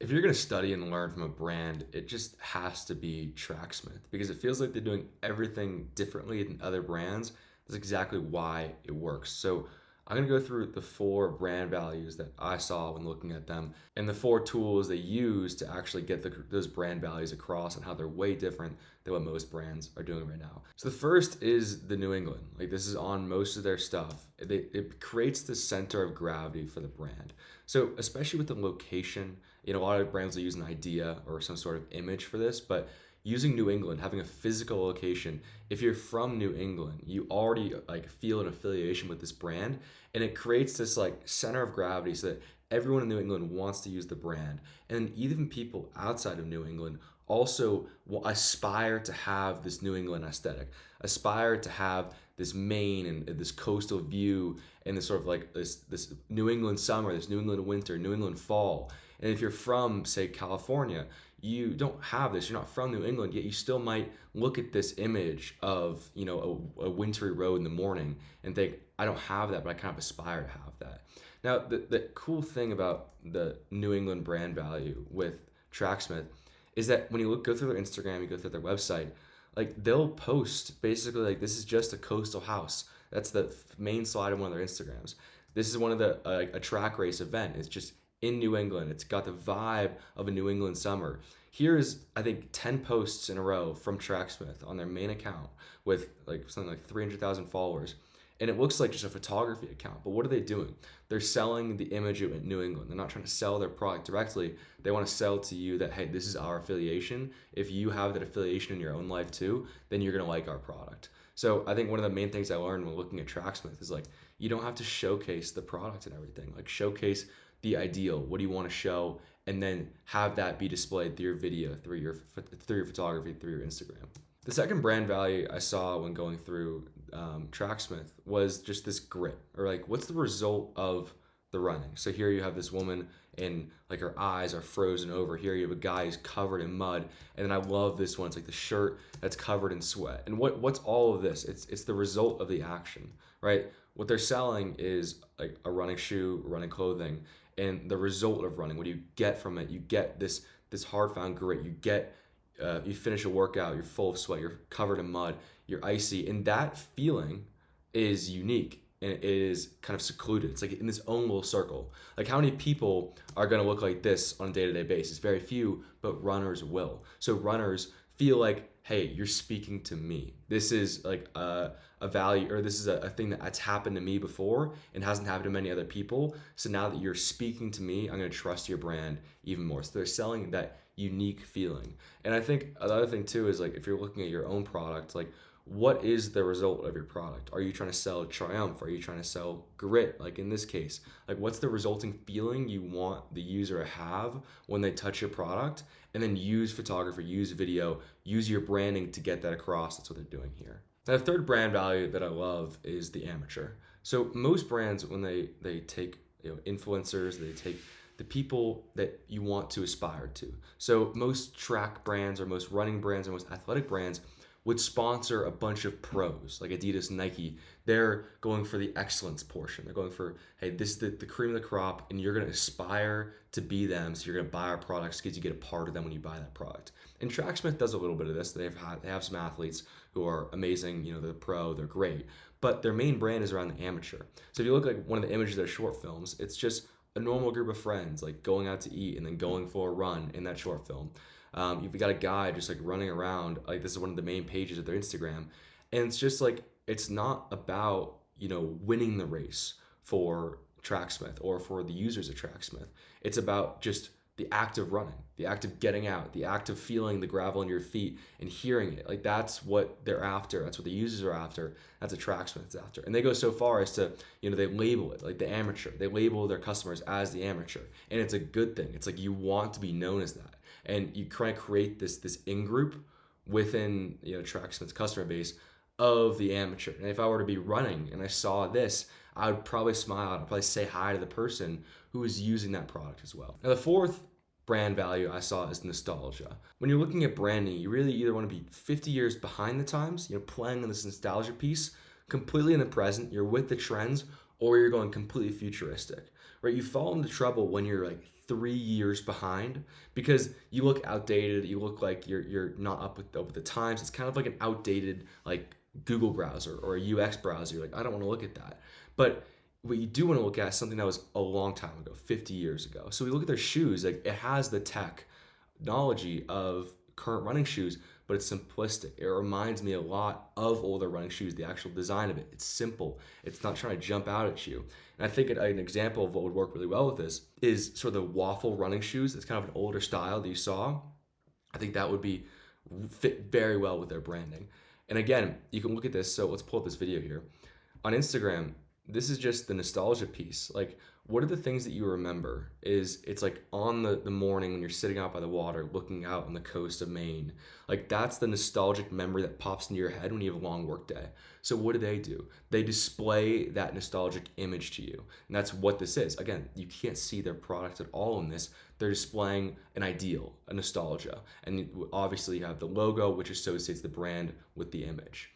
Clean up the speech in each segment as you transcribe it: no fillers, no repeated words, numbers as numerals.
If you're going to study and learn from a brand, it just has to be Tracksmith because it feels like they're doing everything differently than other brands. That's exactly why it works. So I'm going to go through the four brand values that I saw when looking at them and the four tools they use to actually get those brand values across and how they're way different than what most brands are doing right now. So the first is the New England. Like this is on most of their stuff. It creates the center of gravity for the brand. So especially with the location, a lot of brands will use an idea or some sort of image for this, but using New England, having a physical location, if you're from New England, you already like feel an affiliation with this brand, and it creates this like center of gravity so that everyone in New England wants to use the brand. And even people outside of New England also will aspire to have this New England aesthetic, aspire to have this Maine and this coastal view and this sort of like this New England summer, this New England winter, New England fall. And if you're from, say, California, you don't have this. You're not from New England, yet you still might look at this image of, a wintry road in the morning and think, I don't have that, but I kind of aspire to have that. Now, the cool thing about the New England brand value with Tracksmith is that when you go through their Instagram, you go through their website, like they'll post basically like this is just a coastal house. That's the main slide of one of their Instagrams. This is one of the a track race event. It's just in New England. It's got the vibe of a New England summer. Here's I think 10 posts in a row from Tracksmith on their main account with like something like 300,000 followers. And it looks like just a photography account. But what are they doing? They're selling the image of New England. They're not trying to sell their product directly. They want to sell to you that, hey, this is our affiliation. If you have that affiliation in your own life too, then you're going to like our product. So I think one of the main things I learned when looking at Tracksmith is like, you don't have to showcase the product and everything. Like showcase the ideal. What do you want to show? And then have that be displayed through your video, through your photography, through your Instagram. The second brand value I saw when going through Tracksmith was just this grit, or like, what's the result of the running? So here you have this woman and like her eyes are frozen over. Here you have a guy who's covered in mud, and then I love this one. It's like the shirt that's covered in sweat. And what's all of this? It's the result of the action, right? What they're selling is like a running shoe, running clothing, and the result of running. What do you get from it? You get this hard found grit. You finish a workout, you're full of sweat, you're covered in mud, you're icy, and that feeling is unique and it is kind of secluded. It's like in this own little circle. Like how many people are going to look like this on a day-to-day basis? Very few, but runners will. So runners feel like, hey, you're speaking to me. This is like a value, or this is a thing that's happened to me before and hasn't happened to many other people. So now that you're speaking to me, I'm going to trust your brand even more. So they're selling that unique feeling. And I think the other thing too is like if you're looking at your own product, like what is the result of your product? Are you trying to sell triumph? Are you trying to sell grit? Like in this case, like what's the resulting feeling you want the user to have when they touch your product? And then use photography, use video, use your branding to get that across. That's what they're doing here. Now, the third brand value that I love is the amateur. So most brands, when they take influencers, they take the people that you want to aspire to. So most track brands or most running brands or most athletic brands would sponsor a bunch of pros like Adidas, Nike. They're going for the excellence portion. They're going for, hey, this is the cream of the crop, and you're going to aspire to be them. So you're going to buy our products because you get a part of them when you buy that product. And Tracksmith does a little bit of this. They have some athletes who are amazing. They're pro, they're great, but their main brand is around the amateur. So if you look like one of the images of their short films, it's just a normal group of friends like going out to eat and then going for a run in that short film. You've got a guy just like running around. Like this is one of the main pages of their Instagram, and it's just like it's not about winning the race for Tracksmith or for the users of Tracksmith. It's about just the act of running, the act of getting out, the act of feeling the gravel under your feet and hearing it. Like that's what they're after. That's what the users are after. That's what Tracksmith's after. And they go so far as to, they label it like the amateur. They label their customers as the amateur. And it's a good thing. It's like you want to be known as that. And you try to create this in-group within Tracksmith's customer base of the amateur. And if I were to be running and I saw this, I would probably smile. I'd probably say hi to the person who is using that product as well. Now, the fourth brand value I saw is nostalgia. When you're looking at branding, you really either want to be 50 years behind the times, playing on this nostalgia piece, completely in the present, you're with the trends, or you're going completely futuristic, right? You fall into trouble when you're like 3 years behind because you look outdated. You look like you're not up with the times. It's kind of like an outdated like Google browser or a UX browser. You're like, I don't want to look at that. But what you do want to look at is something that was a long time ago, 50 years ago. So we look at their shoes, like it has the technology of current running shoes, but it's simplistic. It reminds me a lot of older running shoes, the actual design of it. It's simple. It's not trying to jump out at you. And I think an example of what would work really well with this is sort of the waffle running shoes. It's kind of an older style that you saw. I think that would be fit very well with their branding. And again, you can look at this. So let's pull up this video here. On Instagram, this is just the nostalgia piece. Like, what are the things that you remember? It's like on the morning when you're sitting out by the water, looking out on the coast of Maine. Like that's the nostalgic memory that pops into your head when you have a long work day. So what do? They display that nostalgic image to you. And that's what this is. Again, you can't see their product at all in this. They're displaying an ideal, a nostalgia. And obviously you have the logo, which associates the brand with the image.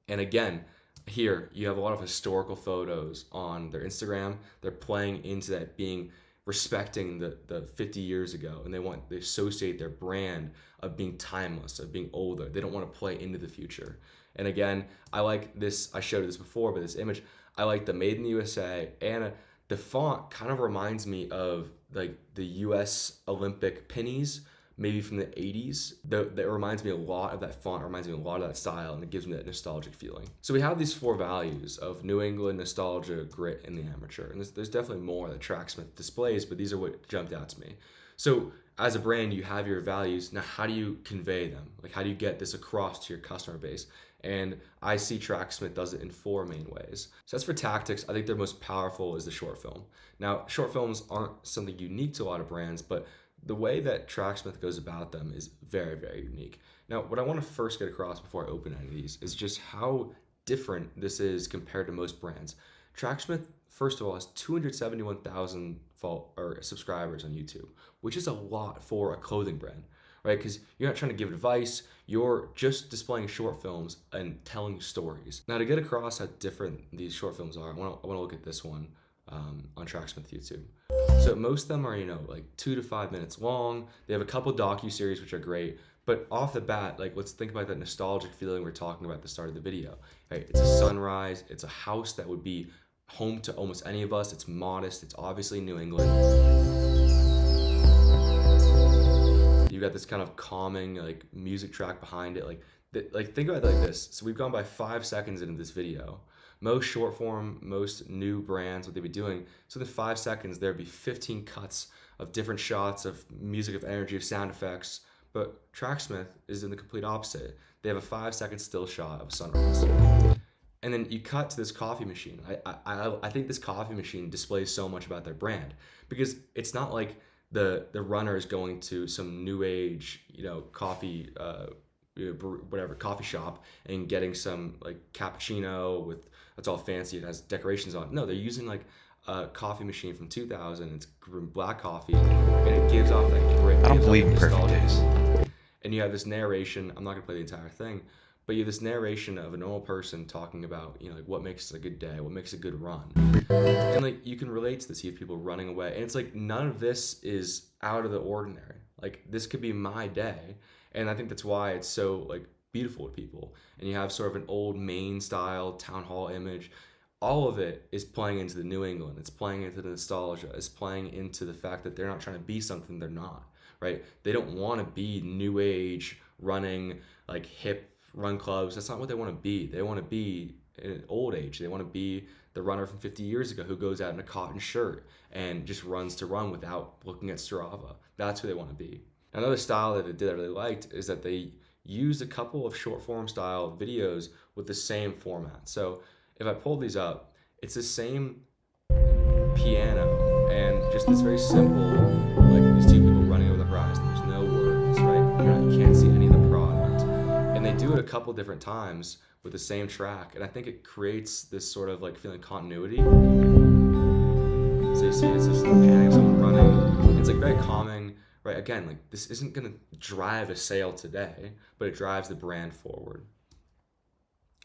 And again, here you have a lot of historical photos on their Instagram. They're playing into that, being respecting the 50 years ago, and they associate their brand of being timeless, of being older. They don't want to play into the future. And again, I like this. I showed you this before, but this image, I like the Made in the USA, and the font kind of reminds me of like the US Olympic pennies, maybe from the 80s. That reminds me a lot of that font, reminds me a lot of that style, and it gives me that nostalgic feeling. So we have these 4 values of New England, nostalgia, grit, and the amateur. And there's definitely more that Tracksmith displays, but these are what jumped out to me. So as a brand, you have your values. Now, how do you convey them? Like, how do you get this across to your customer base? And I see Tracksmith does it in 4 main ways. So as for tactics, I think their most powerful is the short film. Now, short films aren't something unique to a lot of brands, but the way that Tracksmith goes about them is very, very unique. Now, what I want to first get across before I open any of these is just how different this is compared to most brands. Tracksmith, first of all, has 271,000 subscribers on YouTube, which is a lot for a clothing brand, right? Because you're not trying to give advice, you're just displaying short films and telling stories. Now, to get across how different these short films are, I want to look at this one on Tracksmith YouTube. So most of them are, like 2 to 5 minutes long. They have a couple docu-series, which are great. But off the bat, like, let's think about that nostalgic feeling we're talking about at the start of the video. Right? It's a sunrise. It's a house that would be home to almost any of us. It's modest. It's obviously New England. You've got this kind of calming, like, music track behind it. Like think about it like this. So we've gone by 5 seconds into this video. Most short form, most new brands, what they'd be doing, so in 5 seconds, there'd be 15 cuts of different shots of music, of energy, of sound effects. But Tracksmith is in the complete opposite. They have a 5-second still shot of a sunrise. And then you cut to this coffee machine. I think this coffee machine displays so much about their brand, because it's not like the runner is going to some new age, coffee, whatever, coffee shop and getting some like cappuccino with, that's all fancy, it has decorations on it. No, they're using like a coffee machine from 2000. It's black coffee, and it gives off that great. I don't believe in perfect days. And you have this narration. I'm not gonna play the entire thing, but you have this narration of a normal person talking about, like what makes a good day, what makes a good run, and like you can relate to this. You have people running away, and it's like none of this is out of the ordinary. Like this could be my day, and I think that's why it's so like beautiful to people. And you have sort of an old Maine style town hall image. All of it is playing into the New England. It's playing into the nostalgia. It's playing into the fact that they're not trying to be something they're not, right? They don't want to be new age running, like hip run clubs. That's not what they want to be. They want to be in old age. They want to be the runner from 50 years ago who goes out in a cotton shirt and just runs to run without looking at Strava. That's who they want to be. Another style that they did I really liked is that they used a couple of short form style videos with the same format. So if I pull these up, it's the same piano and just this very simple, like these 2 people running over the horizon. There's no words, right? You can't see any of the product. And they do it a couple different times with the same track. And I think it creates this sort of like feeling continuity. So you see it's this panic of someone running. It's like very calming. Right, again, like this isn't gonna drive a sale today, but it drives the brand forward.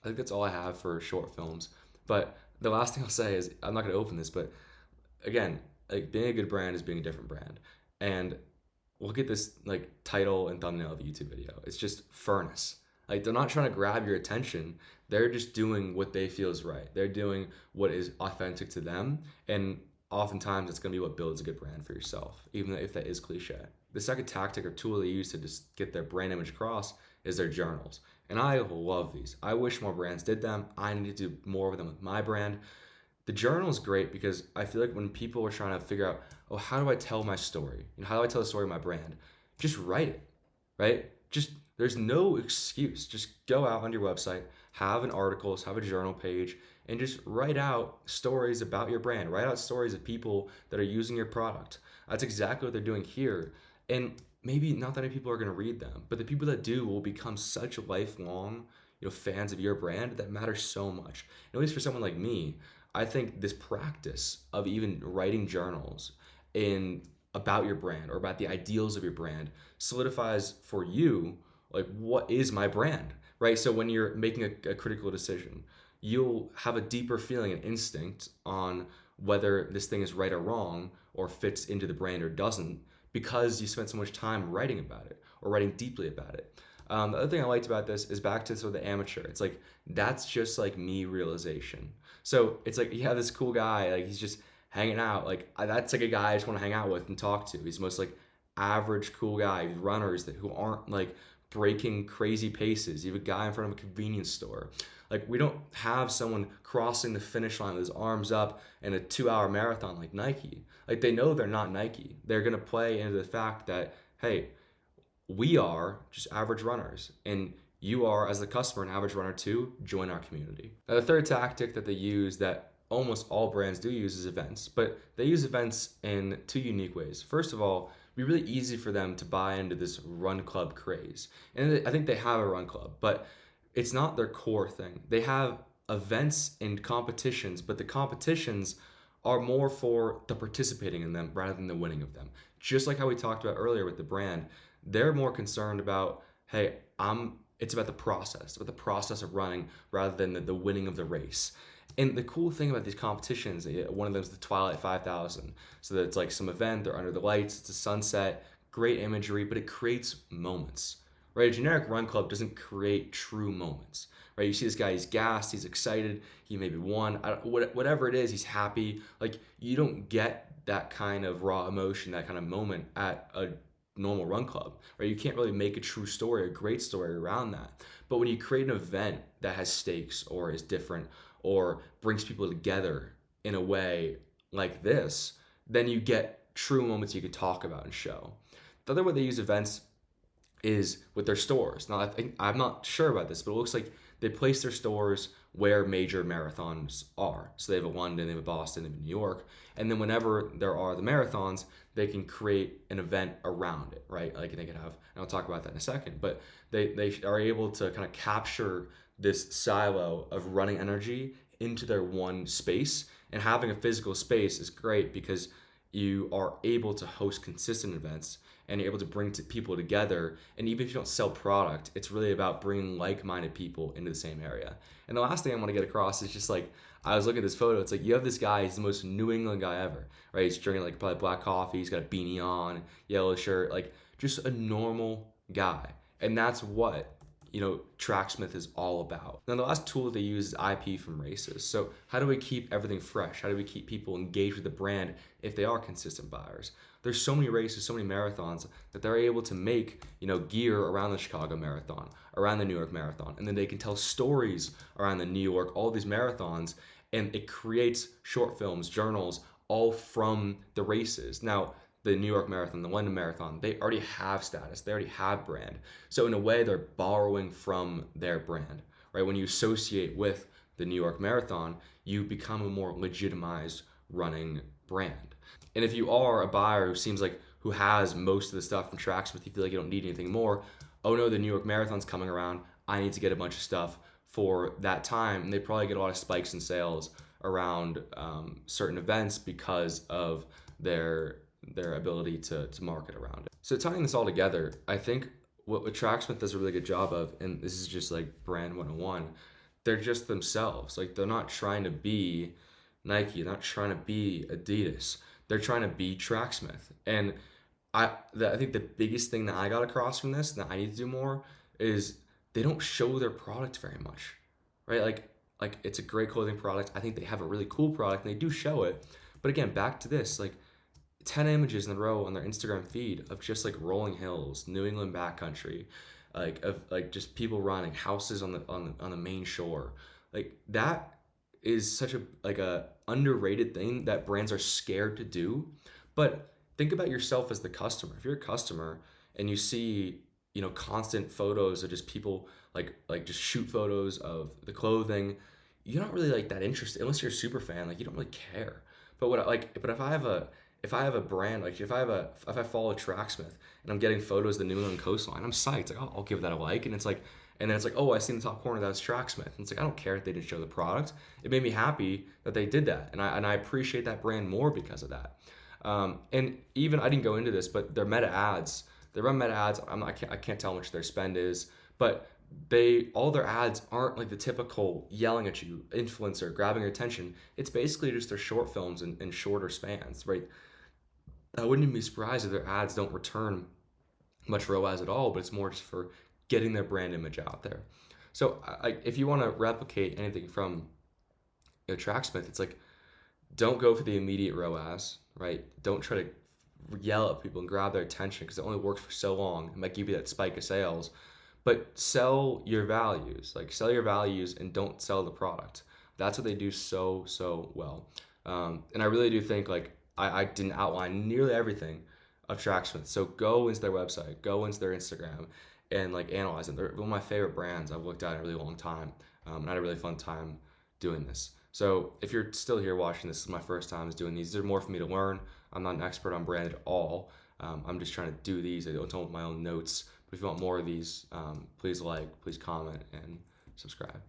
I think that's all I have for short films. But the last thing I'll say is, I'm not gonna open this, but again, like being a good brand is being a different brand. And look at this like title and thumbnail of a YouTube video. It's just furnace. Like they're not trying to grab your attention. They're just doing what they feel is right. They're doing what is authentic to them. And oftentimes it's gonna be what builds a good brand for yourself, even if that is cliche. The second tactic or tool they use to just get their brand image across is their journals. And I love these. I wish more brands did them. I need to do more of them with my brand. The journal is great because I feel like when people are trying to figure out, oh, how do I tell my story? How do I tell the story of my brand? Just write it, right? Just there's no excuse. Just go out on your website, have an article, have a journal page, and just write out stories about your brand. Write out stories of people that are using your product. That's exactly what they're doing here. And maybe not that many people are going to read them, but the people that do will become such lifelong, fans of your brand that matters so much. And at least for someone like me, I think this practice of even writing journals in about your brand or about the ideals of your brand solidifies for you like what is my brand, right? So when you're making a critical decision, you'll have a deeper feeling and instinct on whether this thing is right or wrong or fits into the brand or doesn't because you spent so much time writing about it or writing deeply about it. The other thing I liked about this is back to sort of the amateur. It's like that's just like me realization. So it's like you have this cool guy, like he's just hanging out. Like that's like a guy I just want to hang out with and talk to. He's the most like average cool guy. He's runners who aren't like breaking crazy paces. You have a guy in front of a convenience store. Like we don't have someone crossing the finish line with his arms up in a 2-hour marathon like Nike. Like they know they're not Nike. They're gonna play into the fact that, hey, we are just average runners and you are as the customer an average runner too. Join our community. Now, the third tactic that they use that almost all brands do use is events, but they use events in two unique ways. First of all, it'd be really easy for them to buy into this run club craze, and I think they have a run club, but it's not their core thing. They have events and competitions, but the competitions are more for the participating in them rather than the winning of them. Just like how we talked about earlier with the brand, they're more concerned about, hey, it's about the process of running rather than the winning of the race. And the cool thing about these competitions, one of them is the Twilight 5000. So that it's like some event, they're under the lights, it's a sunset, great imagery, but it creates moments, right? A generic run club doesn't create true moments, right? You see this guy, he's gassed, he's excited, he maybe won, whatever it is, he's happy. Like you don't get that kind of raw emotion, that kind of moment at a normal run club, right? You can't really make a true story, a great story around that. But when you create an event that has stakes or is different or brings people together in a way like this, then you get true moments you can talk about and show. The other way they use events is with their stores. Now, I'm not sure about this, but it looks like they place their stores where major marathons are. So they have a London, they have a Boston, they have a New York. And then whenever there are the marathons, they can create an event around it, right? Like they can have, and I'll talk about that in a second, but they are able to kind of capture this silo of running energy into their one space. And having a physical space is great because you are able to host consistent events and you're able to bring people together. And even if you don't sell product, it's really about bringing like-minded people into the same area. And the last thing I want to get across is just like, I was looking at this photo, it's like you have this guy, he's the most New England guy ever, right? He's drinking like probably black coffee, he's got a beanie on, yellow shirt, like just a normal guy. And that's what Tracksmith is all about. Now, the last tool that they use is IP from races. So how do we keep everything fresh? How do we keep people engaged with the brand if they are consistent buyers? There's so many races, so many marathons that they're able to make, gear around the Chicago Marathon, around the New York Marathon, and then they can tell stories around the New York, all these marathons, and it creates short films, journals, all from the races. Now, the New York Marathon, the London Marathon, they already have status. They already have brand. So in a way, they're borrowing from their brand, right? When you associate with the New York Marathon, you become a more legitimized running brand. And if you are a buyer who has most of the stuff from Tracksmith, you feel like you don't need anything more. Oh no, the New York Marathon's coming around. I need to get a bunch of stuff for that time. And they probably get a lot of spikes in sales around certain events because of their ability to market around it. So tying this all together, I think what Tracksmith does a really good job of, and this is just like brand 101, they're just themselves. Like they're not trying to be Nike. They're not trying to be Adidas. They're trying to be Tracksmith. And I think the biggest thing that I got across from this that I need to do more is they don't show their product very much, right? Like it's a great clothing product. I think they have a really cool product and they do show it. But again, back to this, like 10 images in a row on their Instagram feed of just like rolling hills, New England backcountry, like of like just people running, houses on the main shore. Like that is such a underrated thing that brands are scared to do. But think about yourself as the customer. If you're a customer and you see, constant photos of just people like just shoot photos of the clothing, you're not really like that interested unless you're a super fan. Like you don't really care. But if I have a brand, like if I follow Tracksmith and I'm getting photos of the New England coastline, I'm psyched. Like, I'll give that a like. And then it's like, oh, I see in the top corner that's Tracksmith. And it's like, I don't care if they didn't show the product. It made me happy that they did that. And I appreciate that brand more because of that. And even I didn't go into this, but their meta ads, they run meta ads. I can't tell how much their spend is, but all their ads aren't like the typical yelling at you influencer grabbing your attention. It's basically just their short films in shorter spans, right? I wouldn't even be surprised if their ads don't return much ROAS at all, but it's more just for getting their brand image out there. So if you want to replicate anything from Tracksmith, it's like don't go for the immediate ROAS, right? Don't try to yell at people and grab their attention because it only works for so long. It might give you that spike of sales, but sell your values. Like sell your values and don't sell the product. That's what they do so well. And I really do think like I didn't outline nearly everything of Tracksmith. So go into their website, go into their Instagram, and like analyze them. They're one of my favorite brands I've looked at in a really long time. And I had a really fun time doing this. So if you're still here watching, this is my first time doing these. They're more for me to learn. I'm not an expert on brand at all. I'm just trying to do these. I don't want my own notes. But if you want more of these, please like, please comment, and subscribe.